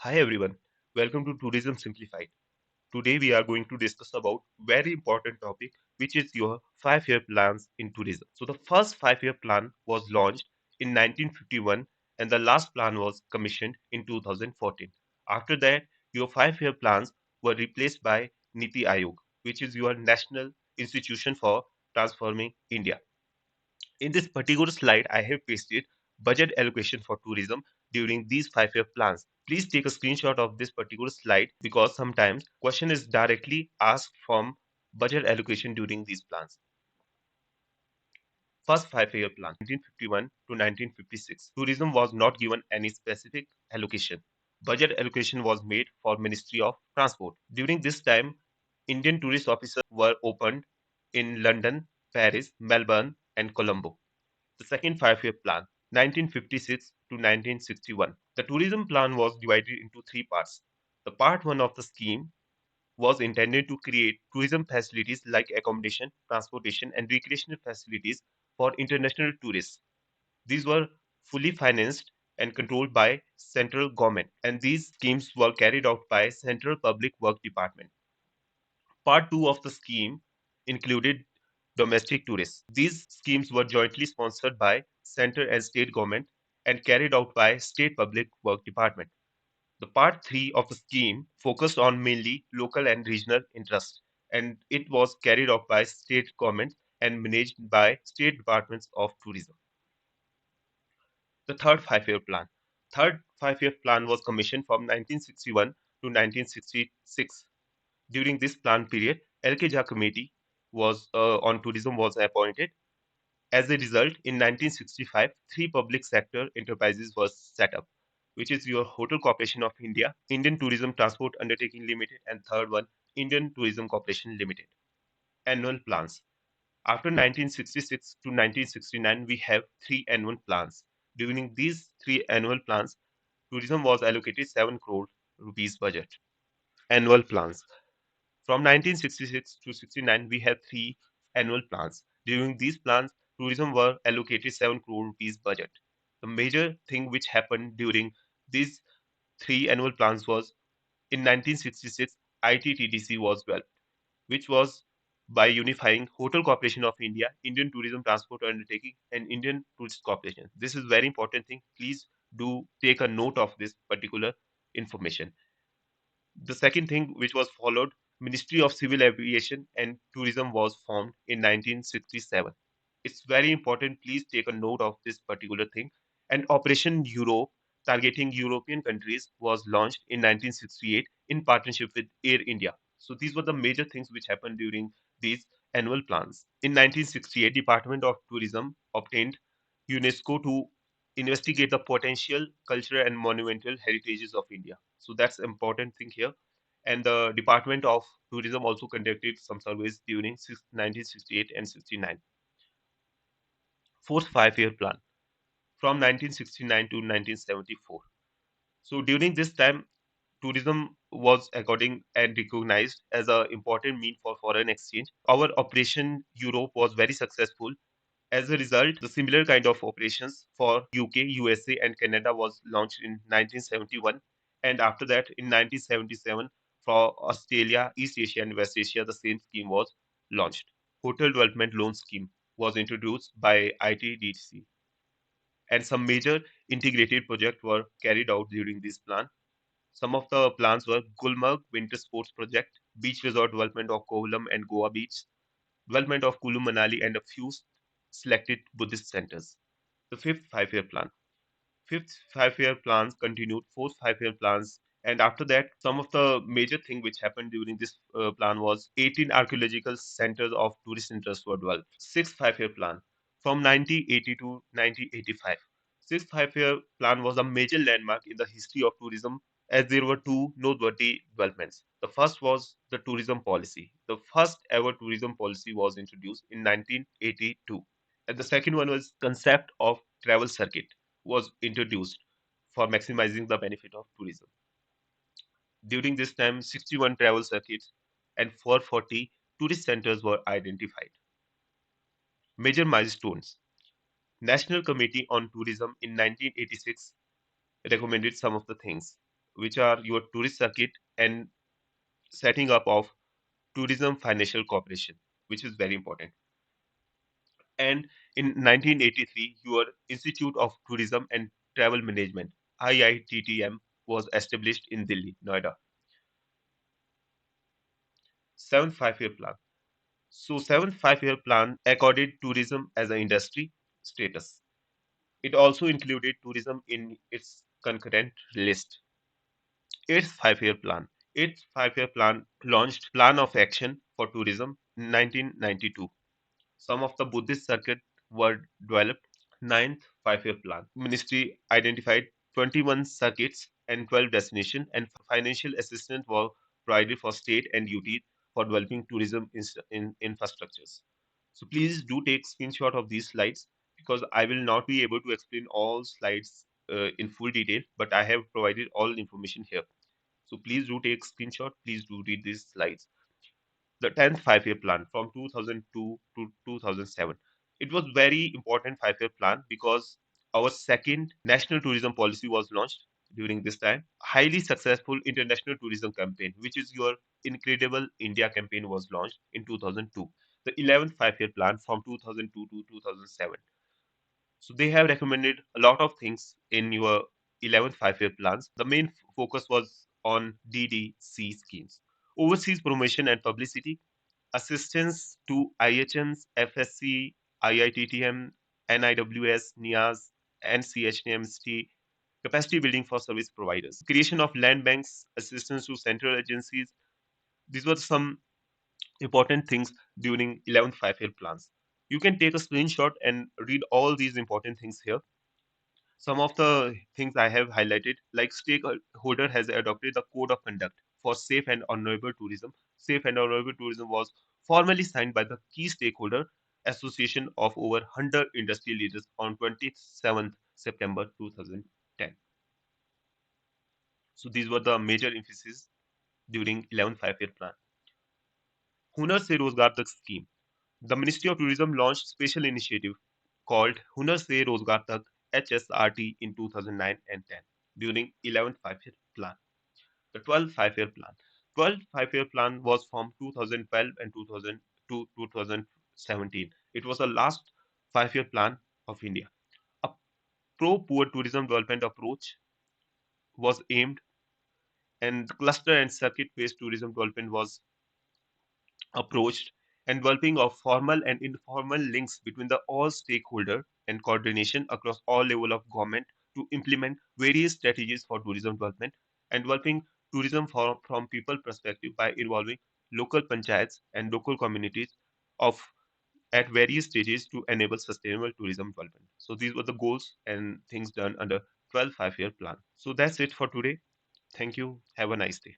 Hi everyone, welcome to Tourism Simplified. Today we are going to discuss about very important topic which is your 5-year plans in tourism. So the first 5-year plan was launched in 1951 and the last plan was commissioned in 2014. After that your 5-year plans were replaced by Niti Aayog, which is your national institution for transforming India. In this particular slide, I have pasted budget allocation for tourism during these 5-year plans. Please take a screenshot of this particular slide because sometimes question is directly asked from budget allocation during these plans. First 5-year plan, 1951 to 1956. Tourism was not given any specific allocation. Budget allocation was made for Ministry of Transport. During this time, Indian tourist offices were opened in London, Paris, Melbourne, and Colombo. The second 5-year plan, 1956 to 1961. The tourism plan was divided into three parts. The part one of the scheme was intended to create tourism facilities like accommodation, transportation, and recreational facilities for international tourists. These were fully financed and controlled by central government, and these schemes were carried out by Central Public Work Department. Part 2 of the scheme included domestic tourists. These schemes were jointly sponsored by center and state government and carried out by State Public Work Department. The part 3 of the scheme focused on mainly local and regional interests, and it was carried out by state government and managed by state departments of tourism. The third 5-year plan. Third 5-year plan was commissioned from 1961 to 1966. During this plan period, LK Jha committee was on tourism was appointed. As a result, in 1965, three public sector enterprises were set up, which is your Hotel Corporation of India, Indian Tourism Transport Undertaking Limited, and third one, Indian Tourism Corporation Limited. Annual plans. After 1966 to 1969, we have three annual plans. During these three annual plans, tourism was allocated 7 crore rupees budget. Annual plans. From 1966 to 69, we have three annual plans. During these plans, tourism were allocated 7 crore rupees budget. The major thing which happened during these three annual plans was in 1966, ITTDC was developed, which was by unifying Hotel Corporation of India, Indian Tourism Transport Undertaking, and Indian Tourist Corporation. This is very important thing. Please do take a note of this particular information. The second thing which was followed, Ministry of Civil Aviation and Tourism was formed in 1967. It's very important. Please take a note of this particular thing. And Operation Europe, targeting European countries, was launched in 1968 in partnership with Air India. So these were the major things which happened during these annual plans. In 1968, Department of Tourism obtained UNESCO to investigate the potential cultural and monumental heritages of India. So that's important thing here. And the Department of Tourism also conducted some surveys during 1968 and 69. Fourth 5-year plan from 1969 to 1974. So during this time, tourism was according and recognized as an important mean for foreign exchange. Our Operation Europe was very successful. As a result, the similar kind of operations for UK, USA, and Canada was launched in 1971. And after that, in 1977, for Australia, East Asia, and West Asia, the same scheme was launched. Hotel Development Loan Scheme was introduced by ITDC, and some major integrated projects were carried out during this plan. Some of the plans were Gulmarg Winter Sports Project, beach resort development of Kovalam and Goa Beach, development of Kulu Manali, and a few selected Buddhist centers. The fifth 5-year plan. Fifth 5-year plans continued, fourth 5-year plans, and after that, some of the major thing which happened during this plan was 18 archaeological centers of tourist interest were developed. Sixth 5-year plan from 1980 to 1985. Sixth 5-year plan was a major landmark in the history of tourism as there were two noteworthy developments. The first was the tourism policy. The first ever tourism policy was introduced in 1982. And the second one was concept of travel circuit was introduced for maximizing the benefit of tourism. During this time, 61 travel circuits and 440 tourist centers were identified. Major milestones. National Committee on Tourism in 1986 recommended some of the things. which are your tourist circuit and setting up of tourism financial corporation, which is very important. And in 1983, your Institute of Tourism and Travel Management, IITTM, was established in Delhi, Noida. Seven five-year plan. So, seven five-year plan accorded tourism as an industry status. It also included tourism in its concurrent list. Eighth five-year plan. Eighth five-year plan launched Plan of Action for Tourism in 1992. Some of the Buddhist circuit were developed. Ninth five-year plan. Ministry identified 21 circuits and 12 destinations, and financial assistance was provided for state and UT for developing tourism in infrastructures. So please do take screenshot of these slides because I will not be able to explain all slides in full detail, but I have provided all information here. So please do take screenshot. Please do read these slides. The 10th five-year plan from 2002 to 2007. It was very important five-year plan because our second national tourism policy was launched during this time. Highly successful international tourism campaign, which is your Incredible India campaign, was launched in 2002. The 11th five-year plan from 2002 to 2007. So they have recommended a lot of things in your 11th five-year plans. The main focus was on DDC schemes, overseas promotion and publicity, assistance to IHMs, FSC, IITTM, NIWS, NIAS, NCHMST, capacity building for service providers, creation of land banks, assistance to central agencies. These were some important things during 11th five-year plans. You can take a screenshot and read all these important things here. Some of the things I have highlighted, like stakeholder has adopted the code of conduct for safe and honorable tourism. Safe and honorable tourism was formally signed by the key stakeholder association of over 100 industry leaders on 27th September 2010. So these were the major emphases during 11th five-year plan. Hunar Se Rozgar Tak scheme. The Ministry of Tourism launched special initiative called Hunar Se Rozgar Tak HSRT in 2009 and 10 during 11th five-year plan. The 12th five-year plan. 12th five-year plan was from 2012 and 2000 to 2017. It was the last five-year plan of India. A pro-poor tourism development approach was aimed, and cluster and circuit-based tourism development was approached, and developing of formal and informal links between the all stakeholder and coordination across all level of government to implement various strategies for tourism development, and developing tourism from people perspective by involving local panchayats and local communities of at various stages to enable sustainable tourism development. So these were the goals and things done under 12 five-year plan. So that's it for today. Thank you. Have a nice day.